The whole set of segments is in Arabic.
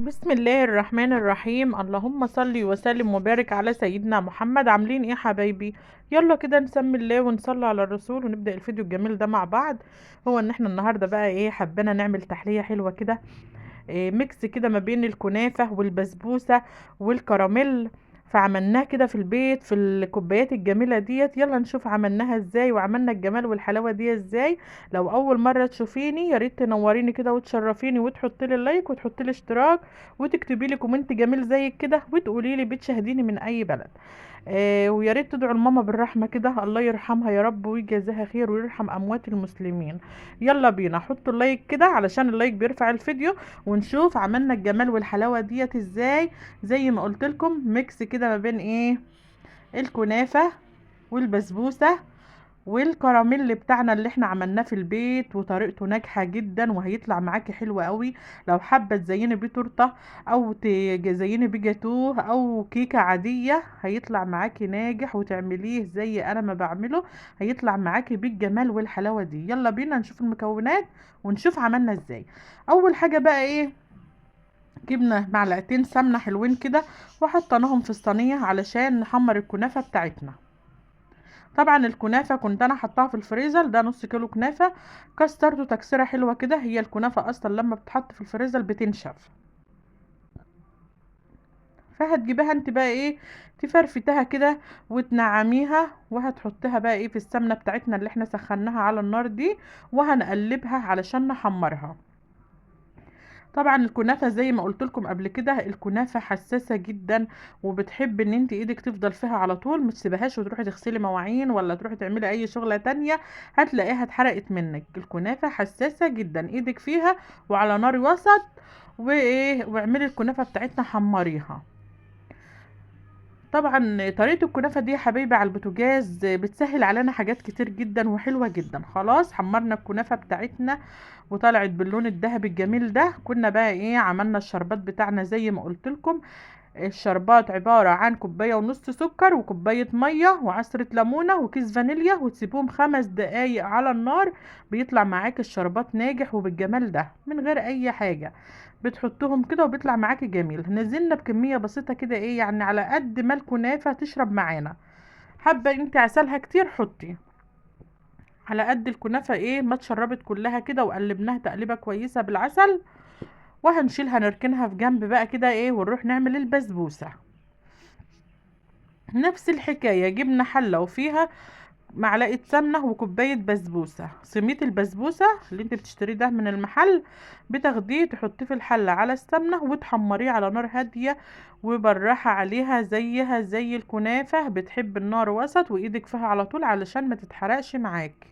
بسم الله الرحمن الرحيم. اللهم صل وسلم وبارك على سيدنا محمد. عاملين ايه حبايبي؟ يلا كده نسمي الله ونصلي على الرسول ونبدأ الفيديو الجميل ده مع بعض. هو ان احنا النهارده بقى ايه، حبينا نعمل تحلية حلوة كده، إيه ميكس كده ما بين الكنافة والبسبوسة والكراميل. فعملناه كده في البيت في الكوبايات الجميلة ديت. يلا نشوف عملناها ازاي وعملنا الجمال والحلاوة دي ازاي. لو اول مرة تشوفيني يا ريت تنوريني كده وتشرفيني وتحطي لي لايك وتحطي لي اشتراك وتكتبي لي كومنت جميل زي كده وتقولي لي بتشاهديني من اي بلد. ويا ريت تدعوا لماما بالرحمه كده، الله يرحمها يا رب ويجازيها خير ويرحم اموات المسلمين. يلا بينا حطوا اللايك كده علشان اللايك بيرفع الفيديو، ونشوف عملنا الجمال والحلاوه ديت ازاي. زي ما قلت لكم ميكس كده ما بين ايه، الكنافه والبسبوسه والكراميل بتاعنا اللي احنا عملناه في البيت، وطريقته ناجحة جدا وهيطلع معاكي حلو قوي. لو حابة تزيني بيه تورتة او تزيني بيه جاتوه او كيكة عادية هيطلع معاكي ناجح، وتعمليه زي انا ما بعمله هيطلع معاكي بالجمال والحلاوة دي. يلا بينا نشوف المكونات ونشوف عملنا ازاي. اول حاجة بقى ايه، جبنا معلقتين سمنة حلوين كده وحطيناهم في الصينية علشان نحمر الكنافة بتاعتنا. طبعا الكنافه كنت انا حطاها في الفريزر، ده نص كيلو كنافه. كسرته تكسيره حلوه كده، هي الكنافه اصلا لما بتحط في الفريزر بتنشف. فهتجيبها انت بقى ايه، تفرفتها كده وتنعميها، وهتحطها بقى ايه في السمنه بتاعتنا اللي احنا سخناها على النار دي، وهنقلبها علشان نحمرها. طبعا الكنافه زي ما قلت لكم قبل كده، الكنافه حساسه جدا وبتحب ان انت ايدك تفضل فيها على طول، ما تسيبهاش وتروحي تغسلي مواعين ولا تروحي تعملي اي شغله تانية هتلاقيها اتحرقت منك. الكنافه حساسه جدا، ايدك فيها وعلى نار وسط. وايه، واعملي الكنافه بتاعتنا حمريها. طبعا طريقة الكنافة دي يا حبايبي على البوتاجاز بتسهل علينا حاجات كتير جدا وحلوة جدا. خلاص حمرنا الكنافة بتاعتنا وطلعت باللون الذهبي الجميل ده. كنا بقى ايه، عملنا الشربات بتاعنا زي ما قلت لكم. الشربات عبارة عن كوباية ونص سكر وكوباية مية وعصرة ليمونة وكيس فانيليا، وتسيبوهم 5 دقايق على النار. بيطلع معاك الشربات ناجح وبالجمال ده من غير اي حاجة. بتحطهم كده وبيطلع معاكي جميل. نزلنا بكمية بسيطة كده ايه، يعني على قد ما الكنافة تشرب معانا. حابة انت عسلها كتير حطي على قد الكنافة ايه ما اتشربت كلها كده. وقلبناها تقليبة كويسة بالعسل، وهنشيلها نركنها في جنب بقى كده ايه، ونروح نعمل البسبوسة. نفس الحكاية، جبنا حلة وفيها معلقة سمنة وكوباية بسبوسة. صينية البسبوسة اللي انت بتشتريه ده من المحل بتاخديه تحطيه في الحلة على السمنة وتحمريه على نار هادية، وبالراحة عليها زيها زي الكنافة. بتحب النار وسط وايدك فيها على طول علشان ما تتحرقش معاك.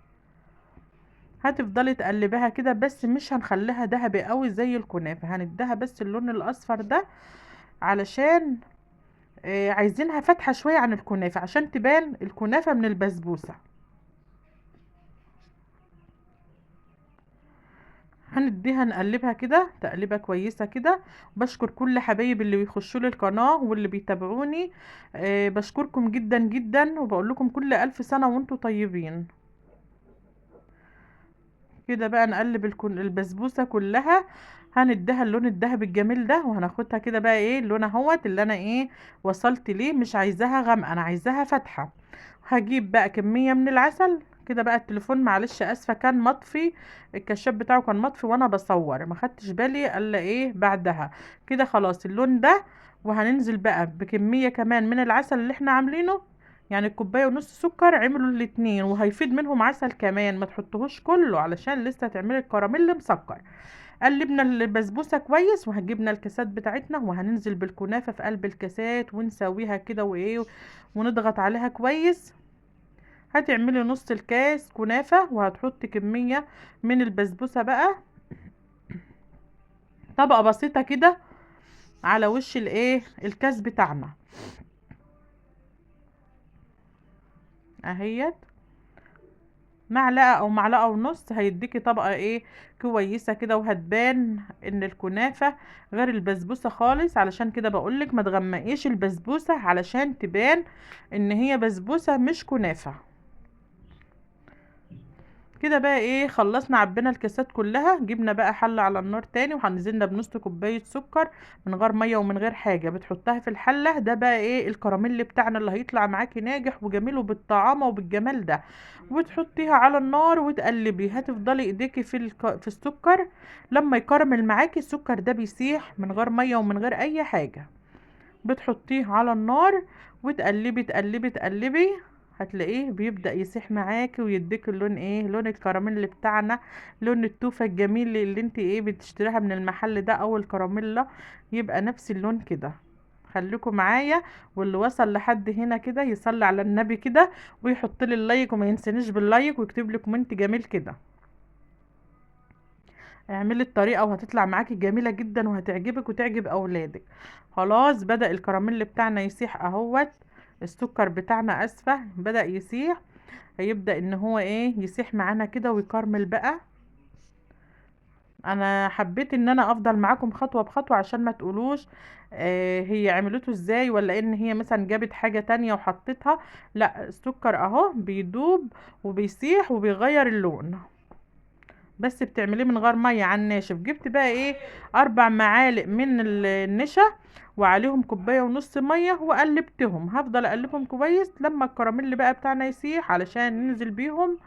هتفضلي تقلبها كده، بس مش هنخليها دهبي قوي زي الكنافة، هنديها بس اللون الاصفر ده علشان عايزينها فاتحة شوية عن الكنافة عشان تبان الكنافة من البسبوسة. هنديها نقلبها كده تقليبه كويسه كده. بشكر كل حبايب اللي بيخشوا لي القناه واللي بيتابعوني. بشكركم جدا جدا وبقول لكم كل الف سنه وانتم طيبين. كده بقى نقلب البسبوسه كلها. هنديها اللون الذهبي الجميل ده، وهناخدها كده بقى ايه اللون اهوت اللي انا ايه وصلت ليه. مش عايزاها غامقه، انا عايزاها فاتحه. هجيب بقى كميه من العسل كده. بقى التليفون معلش اسفه كان مطفي، الكشاف بتاعه كان مطفي وانا بصور ما خدتش بالي الا ايه بعدها. كده خلاص اللون ده. وهننزل بقى بكميه كمان من العسل اللي احنا عاملينه، يعني الكوبايه ونص سكر عملوا الاتنين، وهيفيد منهم عسل كمان، ما تحطوهوش كله علشان لسه هتعملي الكراميل مسكر. قلبنا البسبوسه كويس وهجبنا الكاسات بتاعتنا، وهننزل بالكنافه في قلب الكاسات ونسويها كده وايه، ونضغط عليها كويس. هتعملي نص الكاس كنافه وهتحطي كميه من البسبوسه بقى، طبقه بسيطه كده على وش الايه الكاس بتاعنا اهيت. معلقه او معلقه ونص هيديكي طبقه ايه كويسه كده، وهتبان ان الكنافه غير البسبوسه خالص. علشان كده بقولك ما تغمقيش البسبوسه علشان تبان ان هي بسبوسه مش كنافه. كده بقى ايه، خلصنا عبينا الكاسات كلها، جبنا بقى حله على النار تاني وهنزلنا بنص كوبايه سكر من غير ميه ومن غير حاجه، بتحطها في الحله. ده بقى ايه الكراميل بتاعنا اللي هيطلع معاكي ناجح وجميل وبالطعامه وبالجمال ده. وتحطيها على النار وتقلبي، هتفضلي ايديكي في السكر لما يكرمل معاكي. السكر ده بيسيح من غير ميه ومن غير اي حاجه. بتحطيه على النار وتقلبي تقلبي تقلبي، هتلاقيه بيبدأ يسيح معاكي ويديك اللون ايه، لون الكراميل بتاعنا، لون التوفة الجميل اللي انت ايه بتشتريها من المحل ده او الكراميلا، يبقى نفس اللون كده. خليكم معايا، واللي وصل لحد هنا كده يصلي على النبي كده ويحط لي اللايك، وما ينسانيش باللايك ويكتب لي كومنت جميل كده. اعملي الطريقة وهتطلع معاكي جميلة جدا وهتعجبك وتعجب اولادك. خلاص بدأ الكراميل بتاعنا يسيح اهوت، السكر بتاعنا اسفه بدأ يسيح، هيبدأ ان هو ايه يسيح معانا كده ويكرمل بقى. انا حبيت ان انا افضل معاكم خطوة بخطوة عشان ما تقولوش هي عملته ازاي، ولا ان هي مثلا جابت حاجة تانية وحطتها. لا، السكر اهو بيدوب وبيسيح وبيغير اللون، بس بتعمليه من غير ميه على الناشف. جبت بقى ايه 4 معالق من النشا وعليهم كوبايه ونص ميه وقلبتهم. هفضل اقلبهم كويس لما الكراميل بقى بتاعنا يسيح علشان ننزل بيهم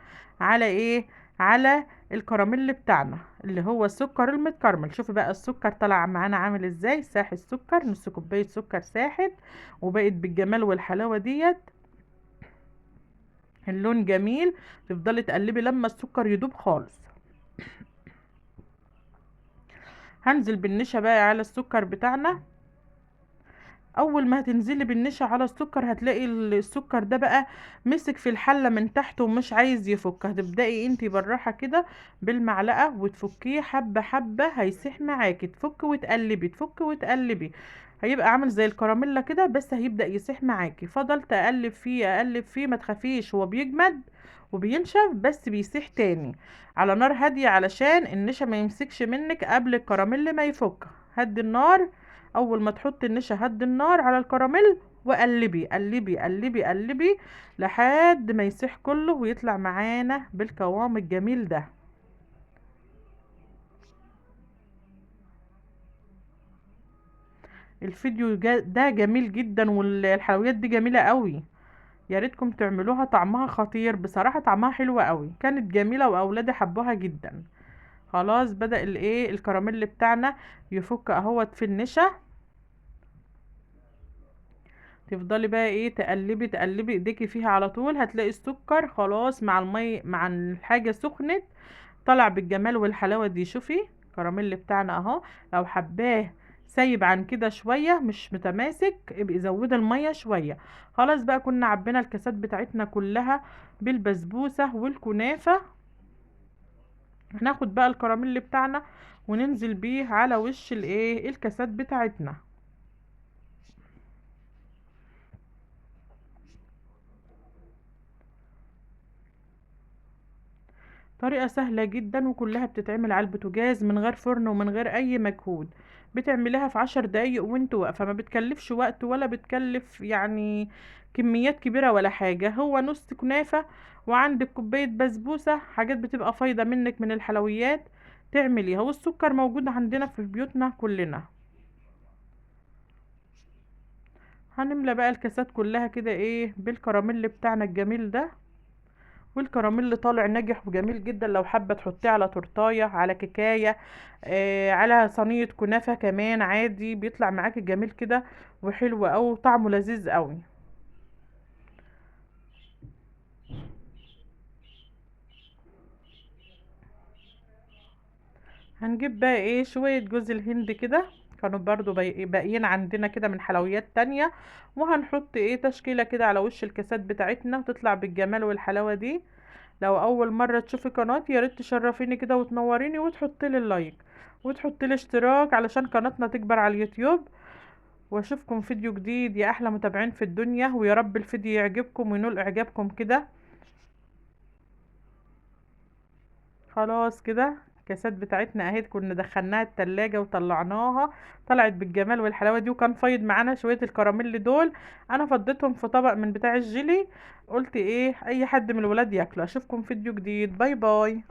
على ايه، على الكراميل بتاعنا اللي هو السكر المتكرمل. شوفي بقى السكر طلع معانا عامل ازاي، ساح السكر، نص كوبايه سكر ساحت وبقت بالجمال والحلاوه ديت، اللون جميل. تفضلي تقلبي لما السكر يدوب خالص. هنزل بالنشا بقى على السكر بتاعنا. اول ما هتنزلي بالنشا على السكر هتلاقي السكر ده بقى مسك في الحله من تحت ومش عايز يفك. هتبداي انتي بالراحه كده بالمعلقه وتفكيه حبه حبه، هيسيح معاكي، تفك وتقلبي تفك وتقلبي، هيبقى عامل زي الكراميلا كده، بس هيبدا يسيح معاكي. فضلت اقلب فيه اقلب فيه، ما تخافيش هو بيجمد وبينشف بس بيسيح تاني على نار هاديه علشان النشا ما يمسكش منك قبل الكراميل ما يفك. هدي النار، اول ما تحطي النشا هدي النار على الكراميل وقلبي قلبي قلبي قلبي لحد ما يسيح كله ويطلع معانا بالقوام الجميل ده. الفيديو ده جميل جدا والحلويات دي جميلة قوي، يا ريتكم تعملوها، طعمها خطير بصراحة، طعمها حلو قوي، كانت جميلة واولادي حبوها جدا. خلاص بدأ الايه الكراميل بتاعنا يفك اهوت في النشا. تفضلي بقى ايه تقلبي تقلبي ايديكي فيها على طول، هتلاقي السكر خلاص مع المي مع الحاجة سخنت طلع بالجمال والحلاوة دي. شوفي الكراميل بتاعنا اهو، لو حباه سايب عن كده شوية مش متماسك ابقي زودي المية شوية. خلاص بقى كنا عبينا الكاسات بتاعتنا كلها بالبسبوسة والكنافة. هناخد بقى الكراميل بتاعنا وننزل بيه على وش الايه الكاسات بتاعتنا. طريقة سهلة جدا وكلها بتتعمل على البوتاجاز من غير فرن ومن غير اي مجهود. بتعمليها في 10 دقايق وانت واقفة، ما بتكلفش وقت ولا بتكلف يعني كميات كبيرة ولا حاجة. هو نص كنافة وعندك كوباية بسبوسة، حاجات بتبقى فايضة منك من الحلويات تعمليها، والسكر موجود عندنا في بيوتنا كلنا. هنملى بقى الكاسات كلها كده ايه بالكراميل بتاعنا الجميل ده. والكراميل طالع ناجح وجميل جدا، لو حابه تحطيه على تورتايه على كيكايه على صينيه كنافه كمان عادي بيطلع معاكي جميل كده وحلو اوي طعمه لذيذ قوي. هنجيب بقى ايه شويه جوز الهند كده، كانوا برضو باقيين عندنا كده من حلويات تانية، وهنحط ايه تشكيله كده على وش الكاسات بتاعتنا وتطلع بالجمال والحلاوه دي. لو اول مره تشوفي قناتي يا ريت تشرفيني كده وتنوريني وتحطي لي اللايك وتحطي لي اشتراك علشان قناتنا تكبر على اليوتيوب. واشوفكم فيديو جديد يا احلى متابعين في الدنيا، ويا رب الفيديو يعجبكم وينول اعجابكم كده. خلاص كده الكاسات بتاعتنا اهي، كنا دخلناها التلاجة وطلعناها، طلعت بالجمال والحلاوة دي. وكان فايض معانا شوية الكراميل دول، انا فضيتهم في طبق من بتاع الجيلي، قلت ايه اي حد من الولاد ياكله. اشوفكم فيديو جديد، باي باي.